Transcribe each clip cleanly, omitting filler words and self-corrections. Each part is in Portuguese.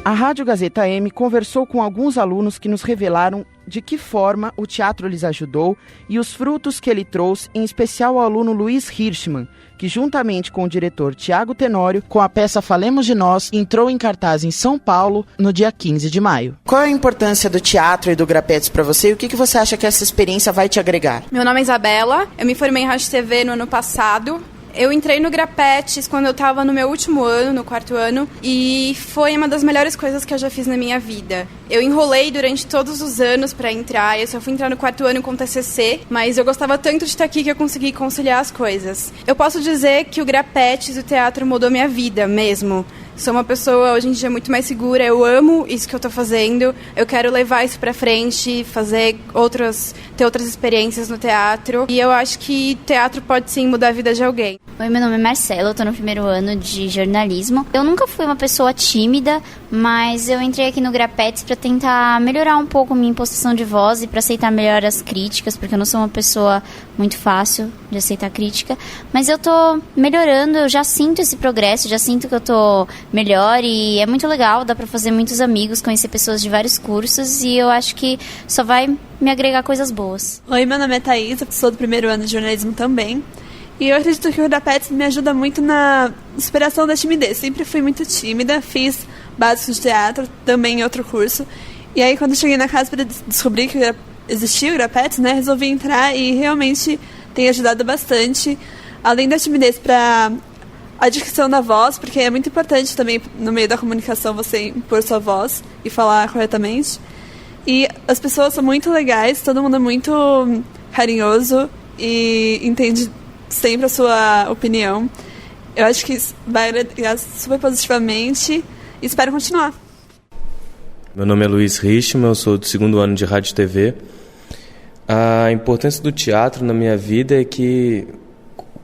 A Rádio Gazeta M conversou com alguns alunos que nos revelaram de que forma o teatro lhes ajudou e os frutos que ele trouxe, em especial ao aluno Luiz Hirschmann, que juntamente com o diretor Tiago Tenório, com a peça Falemos de Nós, entrou em cartaz em São Paulo no dia 15 de maio. Qual é a importância do teatro e do Grapetes para você e o que você acha que essa experiência vai te agregar? Meu nome é Isabela, eu me formei em Rádio TV no ano passado. Eu entrei no Grapetes quando eu estava no meu último ano, no 4º ano, e foi uma das melhores coisas que eu já fiz na minha vida. Eu enrolei durante todos os anos para entrar, eu só fui entrar no 4º ano com TCC, mas eu gostava tanto de estar aqui que eu consegui conciliar as coisas. Eu posso dizer que o Grapetes e o teatro mudou minha vida mesmo. Sou uma pessoa hoje em dia muito mais segura, eu amo isso que eu tô fazendo, eu quero levar isso pra frente, ter outras experiências no teatro, e eu acho que teatro pode sim mudar a vida de alguém. Oi, meu nome é Marcela, eu tô no 1º ano de jornalismo. Eu nunca fui uma pessoa tímida, mas eu entrei aqui no Grapetes pra tentar melhorar um pouco minha imposição de voz e pra aceitar melhor as críticas, porque eu não sou uma pessoa muito fácil de aceitar crítica, mas eu tô melhorando, eu já sinto esse progresso, já sinto que eu tô melhor e é muito legal, dá pra fazer muitos amigos, conhecer pessoas de vários cursos e eu acho que só vai me agregar coisas boas. Oi, meu nome é Thaís, eu sou do 1º ano de jornalismo também. E eu acredito que o Grapetes me ajuda muito na superação da timidez. Sempre fui muito tímida, fiz básicos de teatro, também em outro curso. E aí, quando eu cheguei na casa para descobrir que existia o Grapetes, né, resolvi entrar e realmente tem ajudado bastante. Além da timidez para a dicção da voz, porque é muito importante também no meio da comunicação você impor sua voz e falar corretamente. E as pessoas são muito legais, todo mundo é muito carinhoso e entende sempre a sua opinião. Eu acho que vai agregar super positivamente e espero continuar. Meu nome é Luiz Hirschmann, eu sou do 2º ano de Rádio TV. A importância do teatro na minha vida é que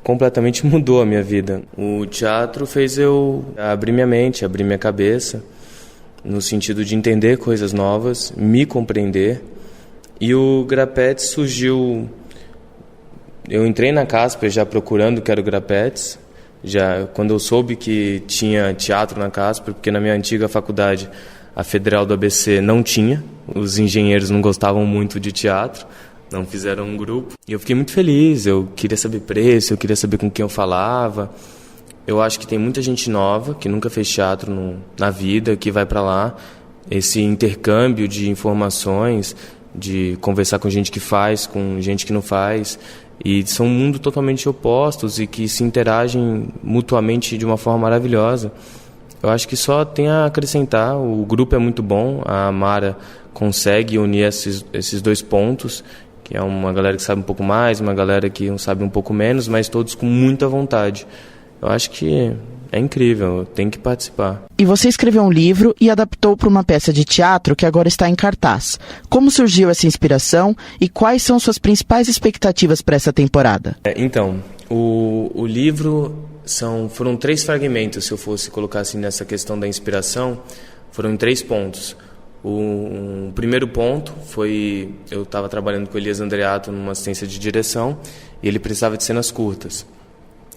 completamente mudou a minha vida. O teatro fez eu abrir minha mente, abrir minha cabeça, no sentido de entender coisas novas, me compreender. E o Grapetes surgiu... Eu entrei na Casper já procurando o que era o Grapetes, já quando eu soube que tinha teatro na Casper, porque na minha antiga faculdade, a Federal do ABC, não tinha. Os engenheiros não gostavam muito de teatro, não fizeram um grupo. E eu fiquei muito feliz, eu queria saber preço, eu queria saber com quem eu falava. Eu acho que tem muita gente nova que nunca fez teatro na vida, que vai para lá. Esse intercâmbio de informações, de conversar com gente que faz, com gente que não faz. E são mundos totalmente opostos e que se interagem mutuamente de uma forma maravilhosa. Eu acho que só tem a acrescentar, o grupo é muito bom, a Mara consegue unir esses dois pontos, que é uma galera que sabe um pouco mais, uma galera que não sabe um pouco menos, mas todos com muita vontade. Eu acho que é incrível, tem que participar. E você escreveu um livro e adaptou para uma peça de teatro que agora está em cartaz. Como surgiu essa inspiração e quais são suas principais expectativas para essa temporada? Então, o livro foram 3 fragmentos, se eu fosse colocar assim nessa questão da inspiração, foram em 3 pontos. O primeiro ponto foi, eu estava trabalhando com o Elias Andreato numa assistência de direção e ele precisava de cenas curtas.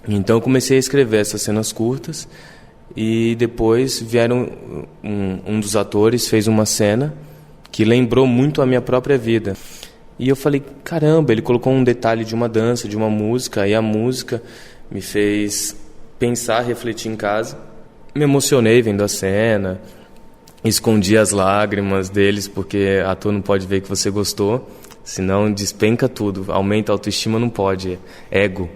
Então eu comecei a escrever essas cenas curtas e depois vieram um dos atores fez uma cena que lembrou muito a minha própria vida. E eu falei, caramba, ele colocou um detalhe de uma dança, de uma música, e a música me fez pensar, refletir em casa. Me emocionei vendo a cena, escondi as lágrimas deles, porque ator não pode ver que você gostou, senão despenca tudo, aumenta a autoestima, não pode, é ego.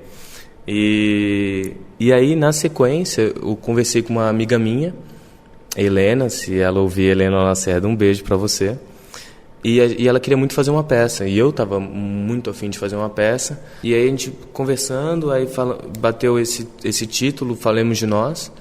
E aí, na sequência, eu conversei com uma amiga minha, Helena, se ela ouvir, Helena Lacerda, um beijo para você. E ela queria muito fazer uma peça, e eu estava muito afim de fazer uma peça. E aí a gente conversando, aí bateu esse título, Falemos de Nós.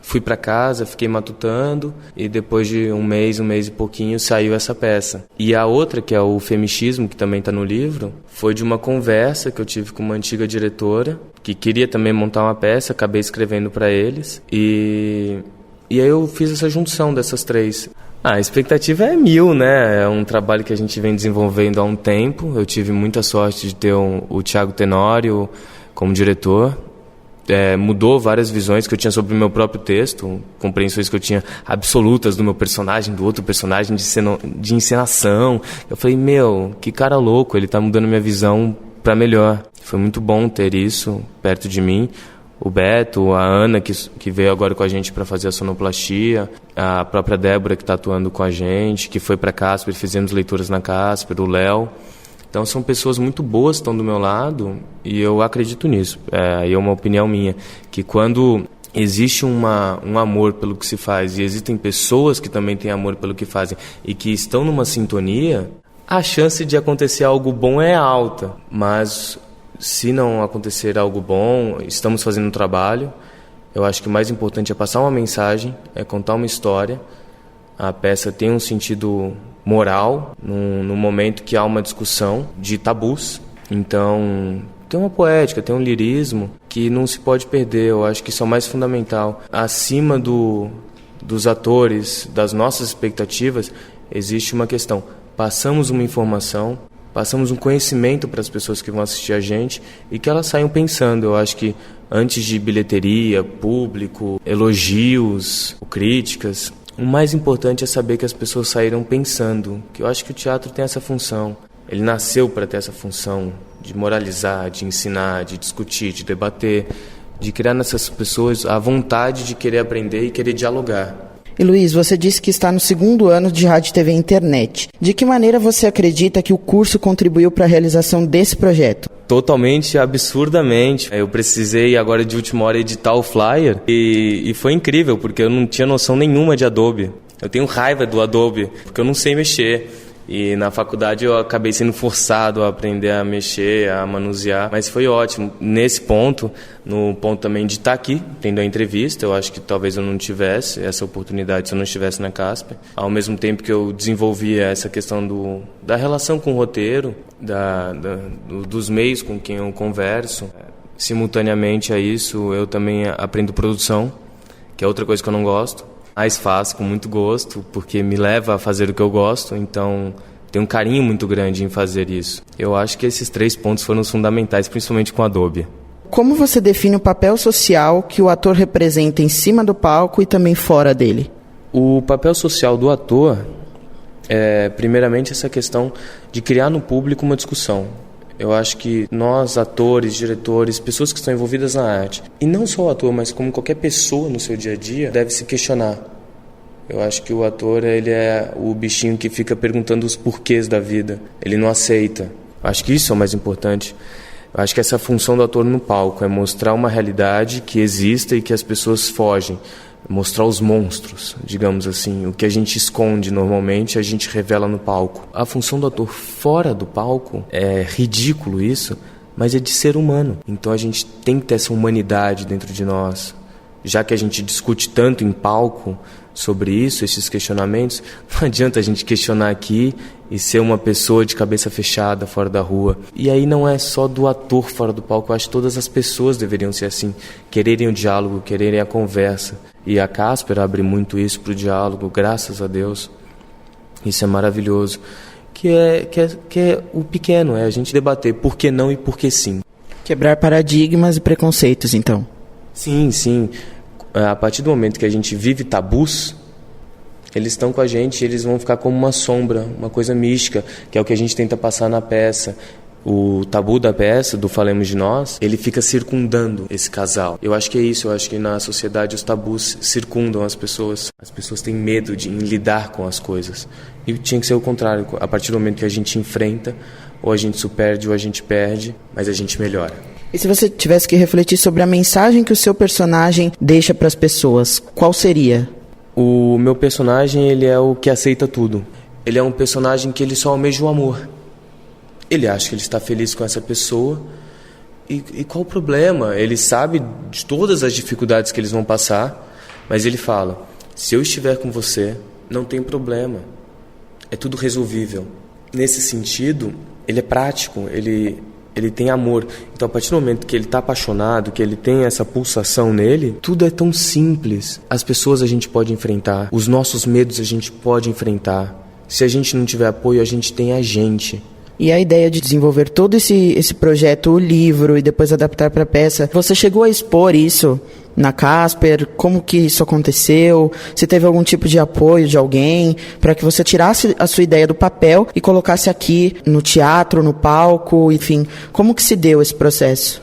Fui para casa, fiquei matutando, e depois de um mês e pouquinho, saiu essa peça. E a outra, que é o Femichismo, que também está no livro, foi de uma conversa que eu tive com uma antiga diretora, que queria também montar uma peça, acabei escrevendo para eles, e aí eu fiz essa junção dessas 3. A expectativa é 1000, né? É um trabalho que a gente vem desenvolvendo há um tempo. Eu tive muita sorte de ter o Tiago Tenório como diretor. mudou várias visões que eu tinha sobre o meu próprio texto, compreensões que eu tinha absolutas do meu personagem, do outro personagem, de encenação. Eu falei, que cara louco, ele tá mudando minha visão para melhor. Foi muito bom ter isso perto de mim. O Beto, a Ana, que veio agora com a gente para fazer a sonoplastia, a própria Débora, que está atuando com a gente, que foi para Casper, fizemos leituras na Casper, o Léo. Então são pessoas muito boas que estão do meu lado e eu acredito nisso. É uma opinião minha, que quando existe um amor pelo que se faz e existem pessoas que também têm amor pelo que fazem e que estão numa sintonia, a chance de acontecer algo bom é alta. Mas se não acontecer algo bom, estamos fazendo um trabalho. Eu acho que o mais importante é passar uma mensagem, é contar uma história. A peça tem um sentido moral, no momento que há uma discussão de tabus. Então, tem uma poética, tem um lirismo que não se pode perder. Eu acho que isso é o mais fundamental. Acima dos atores, das nossas expectativas, existe uma questão. Passamos uma informação, passamos um conhecimento para as pessoas que vão assistir a gente e que elas saiam pensando. Eu acho que antes de bilheteria, público, elogios, críticas, o mais importante é saber que as pessoas saíram pensando, que eu acho que o teatro tem essa função. Ele nasceu para ter essa função de moralizar, de ensinar, de discutir, de debater, de criar nessas pessoas a vontade de querer aprender e querer dialogar. E Luiz, você disse que está no 2º ano de Rádio, TV e Internet. De que maneira você acredita que o curso contribuiu para a realização desse projeto? Totalmente, absurdamente. Eu precisei agora de última hora editar o flyer e foi incrível, porque eu não tinha noção nenhuma de Adobe. Eu tenho raiva do Adobe, porque eu não sei mexer. E na faculdade eu acabei sendo forçado a aprender a mexer, a manusear, mas foi ótimo. Nesse ponto, no ponto também de estar aqui, tendo a entrevista, eu acho que talvez eu não tivesse essa oportunidade se eu não estivesse na Casper. Ao mesmo tempo que eu desenvolvia essa questão da relação com o roteiro, dos meios com quem eu converso, simultaneamente a isso eu também aprendo produção, que é outra coisa que eu não gosto. Mas faço com muito gosto, porque me leva a fazer o que eu gosto, então tenho um carinho muito grande em fazer isso. Eu acho que esses 3 pontos foram os fundamentais, principalmente com a Adobe. Como você define o papel social que o ator representa em cima do palco e também fora dele? O papel social do ator é, primeiramente, essa questão de criar no público uma discussão. Eu acho que nós, atores, diretores, pessoas que estão envolvidas na arte, e não só o ator, mas como qualquer pessoa no seu dia a dia, deve se questionar. Eu acho que o ator, ele é o bichinho que fica perguntando os porquês da vida. Ele não aceita. Eu acho que isso é o mais importante. Eu acho que essa função do ator no palco é mostrar uma realidade que exista e que as pessoas fogem. Mostrar os monstros, digamos assim. O que a gente esconde normalmente, a gente revela no palco. A função do ator fora do palco, é ridículo isso, mas é de ser humano. Então a gente tem que ter essa humanidade dentro de nós. Já que a gente discute tanto em palco sobre isso, esses questionamentos, não adianta a gente questionar aqui e ser uma pessoa de cabeça fechada fora da rua. E aí não é só do ator fora do palco, eu acho que todas as pessoas deveriam ser assim, quererem o diálogo, quererem a conversa. E a Casper abre muito isso para o diálogo, graças a Deus. Isso é maravilhoso. Que é o pequeno, é a gente debater por que não e por que sim. Quebrar paradigmas e preconceitos, então. Sim, sim. A partir do momento que a gente vive tabus, eles estão com a gente e eles vão ficar como uma sombra, uma coisa mística, que é o que a gente tenta passar na peça. O tabu da peça, do Falemos de Nós, ele fica circundando esse casal. Eu acho que é isso, eu acho que na sociedade os tabus circundam as pessoas. As pessoas têm medo de lidar com as coisas. E tinha que ser o contrário, a partir do momento que a gente enfrenta, ou a gente supera ou a gente perde, mas a gente melhora. E se você tivesse que refletir sobre a mensagem que o seu personagem deixa para as pessoas, qual seria? O meu personagem, ele é o que aceita tudo. Ele é um personagem que ele só almeja o amor. Ele acha que ele está feliz com essa pessoa. E qual o problema? Ele sabe de todas as dificuldades que eles vão passar, mas ele fala, se eu estiver com você, não tem problema. É tudo resolvível. Nesse sentido, ele é prático, ele tem amor. Então, a partir do momento que ele está apaixonado, que ele tem essa pulsação nele, tudo é tão simples. As pessoas a gente pode enfrentar, os nossos medos a gente pode enfrentar. Se a gente não tiver apoio, a gente tem a gente. E a ideia de desenvolver todo esse projeto, o livro, e depois adaptar para a peça, você chegou a expor isso na Casper? Como que isso aconteceu? Se teve algum tipo de apoio de alguém para que você tirasse a sua ideia do papel e colocasse aqui no teatro, no palco, enfim, como que se deu esse processo?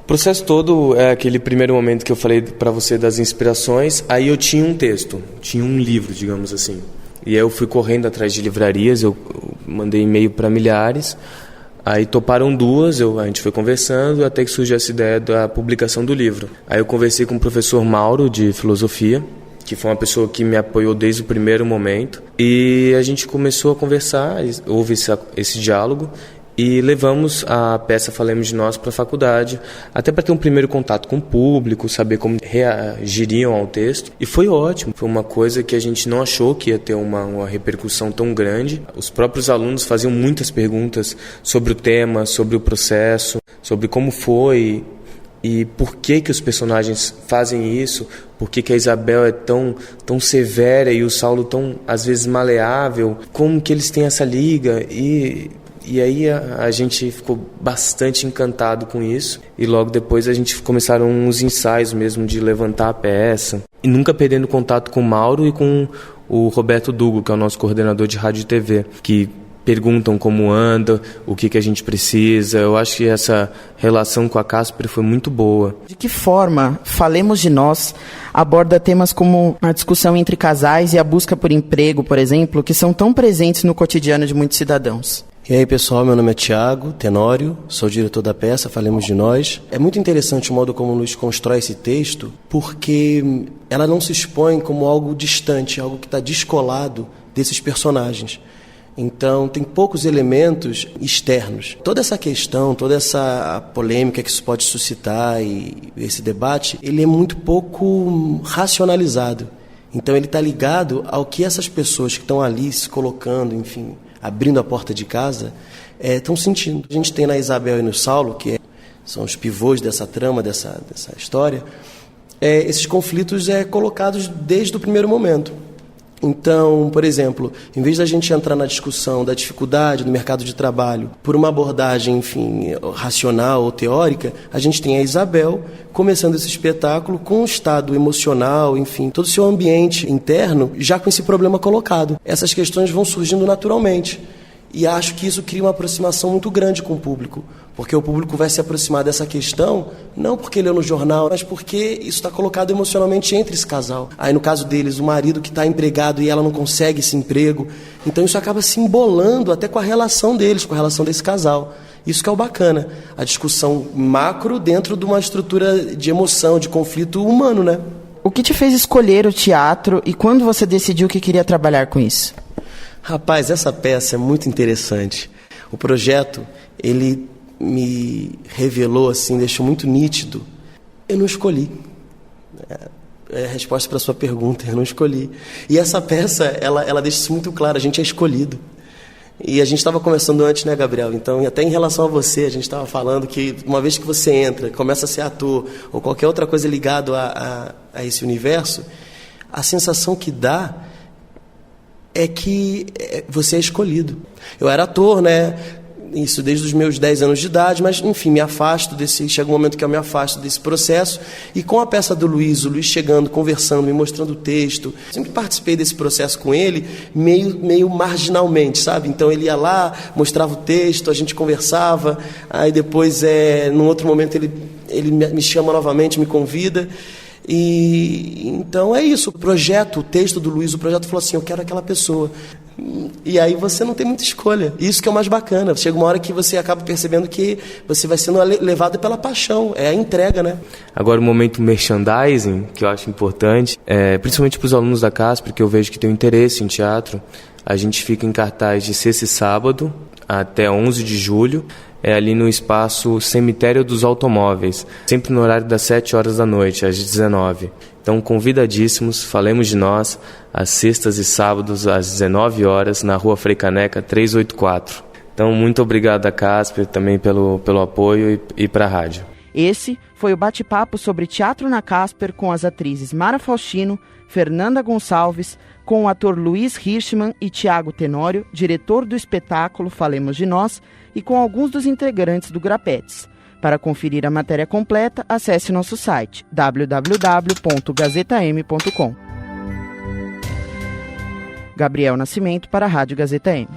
O processo todo é aquele primeiro momento que eu falei para você das inspirações. Aí eu tinha um texto, tinha um livro, digamos assim. E aí eu fui correndo atrás de livrarias, eu mandei e-mail para milhares. Aí toparam duas, a gente foi conversando até que surgiu essa ideia da publicação do livro. Aí eu conversei com o professor Mauro, de filosofia, que foi uma pessoa que me apoiou desde o primeiro momento. E a gente começou a conversar, houve esse diálogo, e levamos a peça Falemos de Nós para a faculdade, até para ter um primeiro contato com o público, saber como reagiriam ao texto. E foi ótimo, foi uma coisa que a gente não achou que ia ter uma repercussão tão grande. Os próprios alunos faziam muitas perguntas sobre o tema, sobre o processo, sobre como foi e por que os personagens fazem isso, por que a Isabel é tão severa e o Saulo tão, às vezes, maleável, como que eles têm essa liga. E aí a gente ficou bastante encantado com isso. E logo depois a gente começaram uns ensaios mesmo de levantar a peça. E nunca perdendo contato com o Mauro e com o Roberto Dugo, que é o nosso coordenador de rádio e TV, que perguntam como anda, o que a gente precisa. Eu acho que essa relação com a Casper foi muito boa. De que forma Falemos de Nós aborda temas como a discussão entre casais e a busca por emprego, por exemplo, que são tão presentes no cotidiano de muitos cidadãos? E aí, pessoal, meu nome é Tiago Tenório, sou diretor da peça Falemos de Nós. É muito interessante o modo como o Luiz constrói esse texto, porque ela não se expõe como algo distante, algo que está descolado desses personagens. Então, tem poucos elementos externos. Toda essa questão, toda essa polêmica que isso pode suscitar e esse debate, ele é muito pouco racionalizado. Então, ele está ligado ao que essas pessoas que estão ali se colocando, enfim, abrindo a porta de casa, estão sentindo. A gente tem na Isabel e no Saulo, que são os pivôs dessa trama, dessa história, esses conflitos colocados desde o primeiro momento. Então, por exemplo, em vez da gente entrar na discussão da dificuldade do mercado de trabalho por uma abordagem, enfim, racional ou teórica, a gente tem a Isabel começando esse espetáculo com um estado emocional, enfim, todo o seu ambiente interno já com esse problema colocado. Essas questões vão surgindo naturalmente. E acho que isso cria uma aproximação muito grande com o público, porque o público vai se aproximar dessa questão, não porque leu no jornal, mas porque isso está colocado emocionalmente entre esse casal. Aí, no caso deles, o marido que está empregado e ela não consegue esse emprego. Então, isso acaba se embolando até com a relação deles, com a relação desse casal. Isso que é o bacana, a discussão macro dentro de uma estrutura de emoção, de conflito humano, né? O que te fez escolher o teatro e quando você decidiu que queria trabalhar com isso? Rapaz, essa peça é muito interessante. O projeto, ele me revelou, assim, deixou muito nítido. Eu não escolhi. É a resposta para a sua pergunta, eu não escolhi. E essa peça, ela deixa isso muito claro, a gente é escolhido. E a gente estava conversando antes, né, Gabriel? Então, até em relação a você, a gente estava falando que uma vez que você entra, começa a ser ator, ou qualquer outra coisa ligada a esse universo, a sensação que dá é que você é escolhido. Eu era ator, né? Isso desde os meus 10 anos de idade, mas, enfim, me afasto chega um momento que eu me afasto desse processo, e com a peça do Luiz, o Luiz chegando, conversando, me mostrando o texto, sempre participei desse processo com ele, meio marginalmente, sabe? Então ele ia lá, mostrava o texto, a gente conversava, aí depois, num outro momento, ele me chama novamente, me convida. E então é isso, o texto do Luiz, o projeto falou assim, eu quero aquela pessoa. E aí você não tem muita escolha. Isso que é o mais bacana. Chega uma hora que você acaba percebendo que você vai sendo levado pela paixão. É a entrega, né? Agora o momento merchandising, que eu acho importante, principalmente para os alunos da Casper, que eu vejo que tem um interesse em teatro. A gente fica em cartaz de sexta e sábado até 11 de julho. É ali no espaço Cemitério dos Automóveis, sempre no horário das 7 horas da noite, às 19. Então, convidadíssimos, Falemos de Nós, às sextas e sábados, às 19 horas, na Rua Frei Caneca, 384. Então, muito obrigado a Casper também pelo apoio e para a rádio. Esse foi o bate-papo sobre teatro na Casper com as atrizes Mara Faustino, Fernanda Gonçalves, com o ator Luiz Hirschman e Tiago Tenório, diretor do espetáculo Falemos de Nós, e com alguns dos integrantes do Grapetes. Para conferir a matéria completa, acesse nosso site www.gazetam.com. Gabriel Nascimento para a Rádio Gazeta M.